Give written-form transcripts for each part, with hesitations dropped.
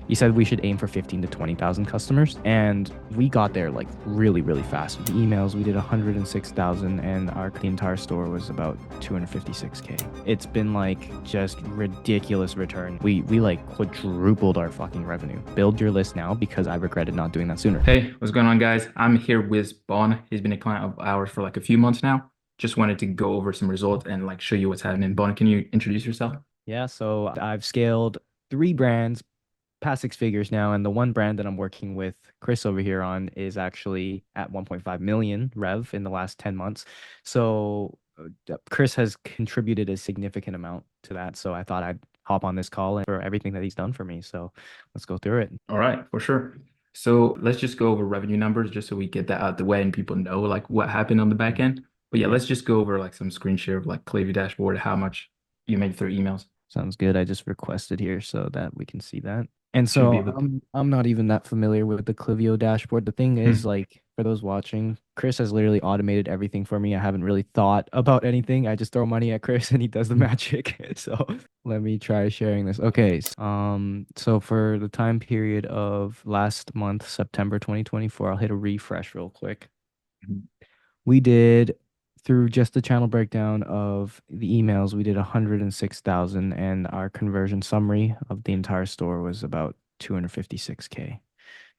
You said we should aim for 15 to 20,000 customers, and we got there like really, really fast. With the emails, we did 106,000, and the entire store was about 256K. It's been like just ridiculous return. We like quadrupled our fucking revenue. Build your list now because I regretted not doing that sooner. Hey, what's going on, guys? I'm here with Bon. He's been a client of ours for like a few months now. Just wanted to go over some results and like show you what's happening. Bon, can you introduce yourself? Yeah, so I've scaled three brands past six figures now, and the one brand that I'm working with Chris over here on is actually at 1.5 million rev in the last 10 months. So Chris has contributed a significant amount to that. So I thought I'd hop on this call and for everything that he's done for me. So let's go through it. All right, for sure. So let's just go over revenue numbers just so we get that out the way and people know like what happened on the back end. But yeah, Yeah, let's just go over like some screen share of like Klaviyo dashboard, how much you made through emails. sounds good. I just requested here so that we can see that. And Should be so able to. I'm not even that familiar with the Clivio dashboard. The thing is, Hmm. like for those watching, Chris has literally automated everything for me. I haven't really thought about anything. I just throw money at Chris and he does the magic. So let me try sharing this. Okay. So for the time period of last month, September 2024, I'll hit a refresh real quick. We did through just the channel breakdown of the emails, we did 106,000, and our conversion summary of the entire store was about 256K.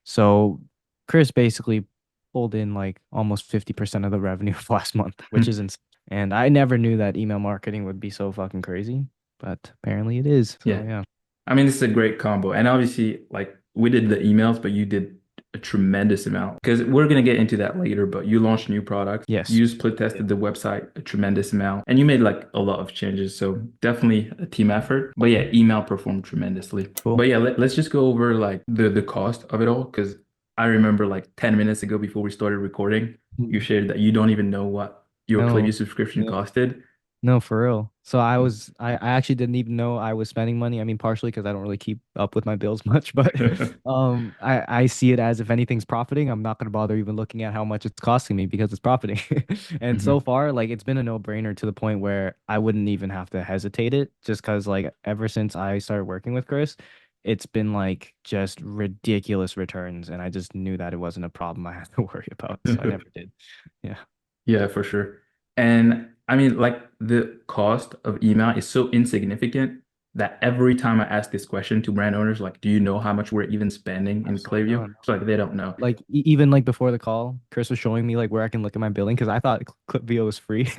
So Chris basically pulled in like almost 50% of the revenue of last month, which is insane. And I never knew that email marketing would be so fucking crazy, but apparently it is. So Yeah. yeah. I mean, this is a great combo. And obviously, like we did the emails, but you did a tremendous amount because we're going to get into that later. But you launched new products, Yes. you split tested the website a tremendous amount, and you made like a lot of changes. So definitely a team effort. But yeah, email performed tremendously. Cool. But yeah, let's just go over like the cost of it all because I remember like 10 minutes ago before we started recording, you shared that you don't even know what your No. Klaviyo subscription costed. No, for real. So I actually didn't even know I was spending money. I mean, partially because I don't really keep up with my bills much, but I see it as if anything's profiting, I'm not gonna bother even looking at how much it's costing me because it's profiting. And so Mhm. far, like it's been a no-brainer to the point where I wouldn't even have to hesitate it just because like ever since I started working with Chris, it's been like just ridiculous returns, and I just knew that it wasn't a problem I had to worry about, so I never did. Yeah. Yeah, for sure. And I mean, like the cost of email is so insignificant that every time I ask this question to brand owners, like, do you know how much we're even spending in Absolutely Klaviyo? not. It's like they don't know. Like even like before the call, Chris was showing me like where I can look at my billing because I thought ClipVio was free,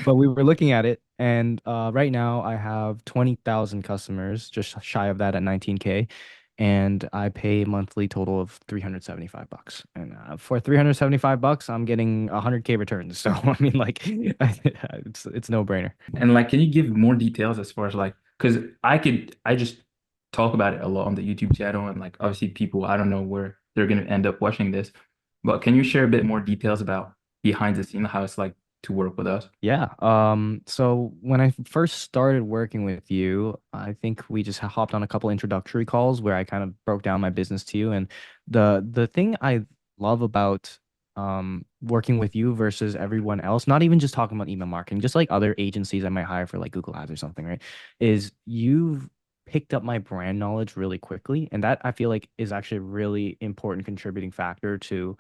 but we were looking at it, and right now I have 20,000 customers, just shy of that at 19K, and I pay a monthly total of 375 bucks. And for 375 bucks, I'm getting 100K returns. So I mean, like, it's no brainer. And like, can you give more details as far as like, because I just talk about it a lot on the YouTube channel, and like, obviously, people, I don't know where they're going to end up watching this, but can you share a bit more details about behind the scene, how it's like to work with us? Yeah. So when I first started working with you, I think we just hopped on a couple introductory calls where I kind of broke down my business to you. And the thing I love about working with you versus everyone else, not even just talking about email marketing, just like other agencies I might hire for like Google Ads or something, right? Is you've picked up my brand knowledge really quickly. And that I feel like is actually a really important contributing factor to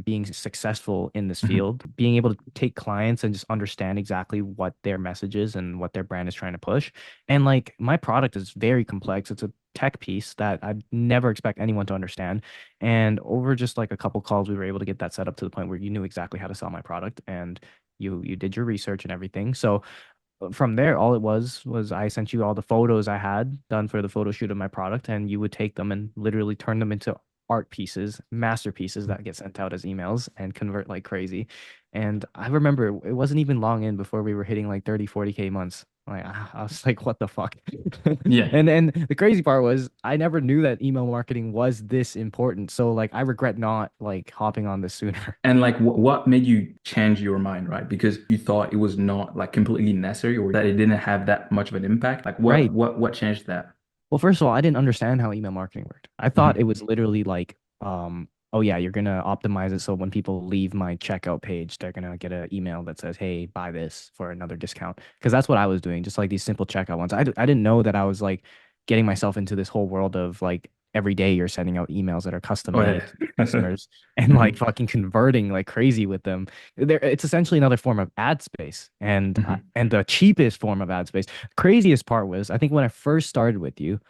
being successful in this Mhm. field. Being able to take clients and just understand exactly what their message is and what their brand is trying to push. And like my product is very complex. It's a tech piece that I'd never expect anyone to understand. And over just like a couple calls, we were able to get that set up to the point where you knew exactly how to sell my product and you did your research and everything. So from there, all it was I sent you all the photos I had done for the photo shoot of my product, and you would take them and literally turn them into art pieces, masterpieces that get sent out as emails and convert like crazy. And I remember it wasn't even long in before we were hitting like 30, 40K months. Like I was like, what the fuck? Yeah. And the crazy part was I never knew that email marketing was this important. So like I regret not like hopping on this sooner. And like, what made you change your mind, right? Because you thought it was not like completely necessary or that it didn't have that much of an impact. Like, Right. what changed that? Well, first of all, I didn't understand how email marketing worked. I thought Mhm. it was literally like, oh yeah, you're gonna optimize it so when people leave my checkout page, they're gonna get an email that says, "Hey, buy this for another discount." Because that's what I was doing, just like these simple checkout ones. I didn't know that I was like getting myself into this whole world of like every day you're sending out emails that are custom Oh made yeah. to customers and like hmm fucking converting like crazy with them. It's essentially another form of ad space hmm and the cheapest form of ad space. Craziest part was I think when I first started with you,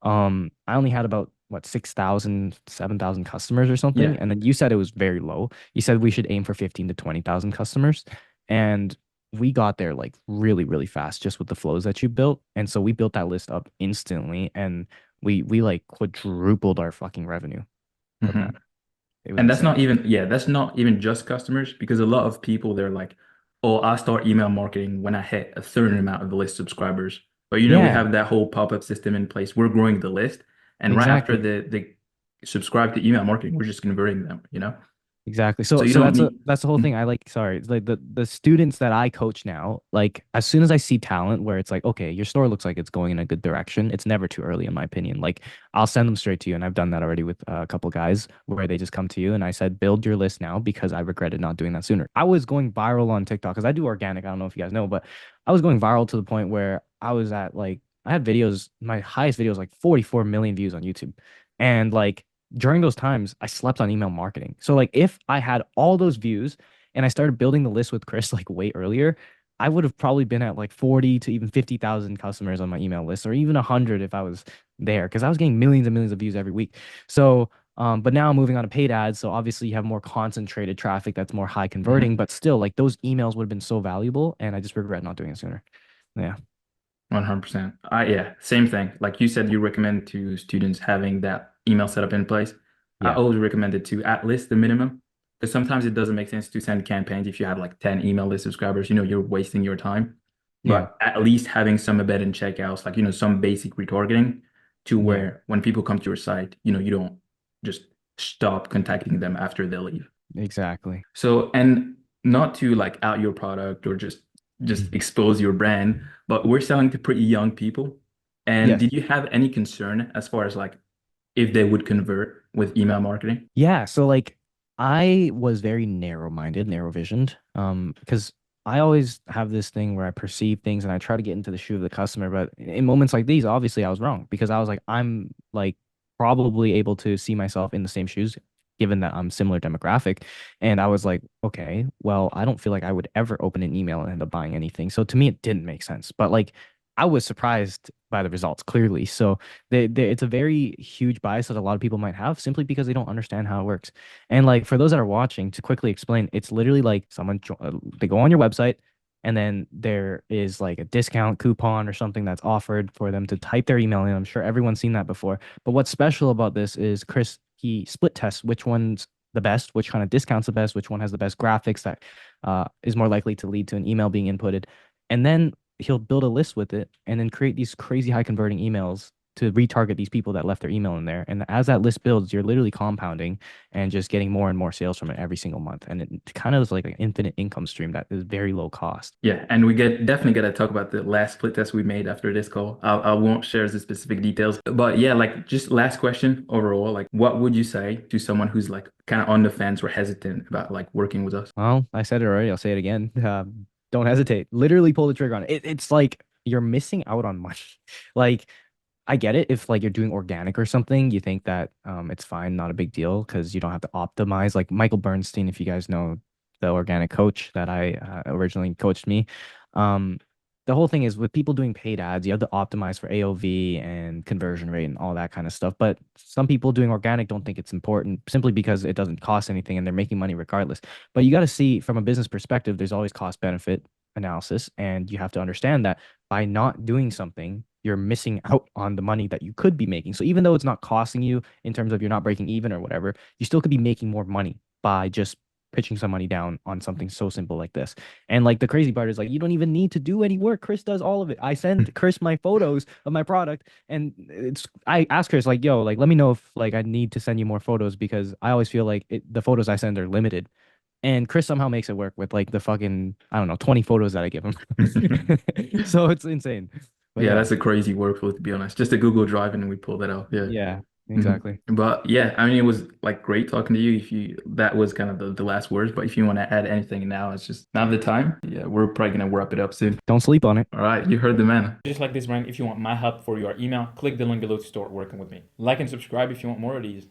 I only had about what 6,000, 7,000 customers or something. Yeah. And then you said it was very low. You said we should aim for 15 to 20,000 customers. And we got there like really, really fast just with the flows that you built. And so we built that list up instantly and we like quadrupled our fucking revenue from hmm that. It was And that's not insane. even, yeah, that's not even just customers because a lot of people they're like, oh, I'll start email marketing when I hit a certain amount of the list subscribers. But we Yeah, have that whole pop-up system in place. We're growing the list, and right after exactly. the subscribe to email marketing, we're just converting them. Exactly. So So you so don't that's need. that's the whole thing. I like sorry, it's like the students that I coach now, like as soon as I see talent where it's like, okay, your store looks like it's going in a good direction, it's never too early in my opinion. Like I'll send them straight to you and I've done that already with a couple guys where they just come to you and I said, build your list now because I regretted not doing that sooner. I was going viral on TikTok because I do organic. I don't know if you guys know, but I was going viral to the point where I was at like I had videos, my highest video was like 44 million views on YouTube. And like during those times, I slept on email marketing. So like if I had all those views and I started building the list with Chris like way earlier, I would have probably been at like 40 to even 50,000 customers on my email list or even 100 if I was there because I was getting millions and millions of views every week. So but now I'm moving on to paid ads. So obviously you have more concentrated traffic that's more high Mhm. converting, but still like those emails would have been so valuable and I just regret not doing it sooner. Yeah. 100%. Yeah, same thing. Like you said, you recommend to students having that email setup in place. I Yeah. always recommend it to at least the minimum, because sometimes it doesn't make sense to send campaigns if you have like 10 email list subscribers, you're wasting your time. Yeah. But at least having some embedded checkouts, like, some basic retargeting to Yeah. where when people come to your site, you don't just stop contacting them after they leave. Exactly. So, and not to like out your product or just expose your brand, but we're selling to pretty young people. And Yes. did you have any concern as far as like if they would convert with email marketing? Yeah, so like I was very narrow-minded, narrow-visioned, because I always have this thing where I perceive things and I try to get into the shoe of the customer, but in moments like these, obviously I was wrong because I was like, I'm like probably able to see myself in the same shoes, given that I'm similar demographic. And I was like, okay, well, I don't feel like I would ever open an email and end up buying anything. So to me, it didn't make sense. But like I was surprised by the results, clearly. So it's a very huge bias that a lot of people might have simply because they don't understand how it works. And like for those that are watching, to quickly explain, it's literally like they go on your website and then there is like a discount coupon or something that's offered for them to type their email in. I'm sure everyone's seen that before. But what's special about this is Chris, he split tests which one's the best, which kind of discounts the best, which one has the best graphics that is more likely to lead to an email being inputted. And then he'll build a list with it and then create these crazy high converting emails to retarget these people that left their email in there. And as that list builds, you're literally compounding and just getting more and more sales from it every single month. And it kind of is like an infinite income stream that is very low cost. Yeah, and we get definitely got to talk about the last split test we made after this call. I won't share the specific details, but yeah, like just last question overall, like what would you say to someone who's like kind of on the fence or hesitant about like working with us? Well, I said it already. I'll say it again. Don't hesitate. Literally pull the trigger on it. It's like you're missing out on money. Like I get it if like you're doing organic or something, you think that it's fine, not a big deal because you don't have to optimize. Like Michael Bernstein, if you guys know the organic coach that I originally coached me, um, the whole thing is with people doing paid ads, you have to optimize for AOV and conversion rate and all that kind of stuff. But some people doing organic don't think it's important simply because it doesn't cost anything and they're making money regardless. But you got to see from a business perspective, there's always cost benefit analysis, and you have to understand that by not doing something, you're missing out on the money that you could be making. So even though it's not costing you in terms of you're not breaking even or whatever, you still could be making more money by just pitching some money down on something so simple like this. And like the crazy part is like you don't even need to do any work. Chris does all of it. I send Chris my photos of my product and it's I ask Chris like, yo, like let me know if like I need to send you more photos because I always feel like the photos I send are limited. And Chris somehow makes it work with like the fucking, I don't know, 20 photos that I give him. So it's insane. But Yeah, yeah, that's a crazy workflow to be honest. Just a Google Drive and we pull that out. Yeah. yeah. Exactly. But yeah, I mean, it was like great talking to you. If you that was kind of the last words, but if you want to add anything now, it's just now the time. Yeah, we're probably gonna wrap it up soon. Don't sleep on it. All right, you heard the man. Just like this, Ryan, if you want my help for your email, click the link below to start working with me. Like and subscribe if you want more of these.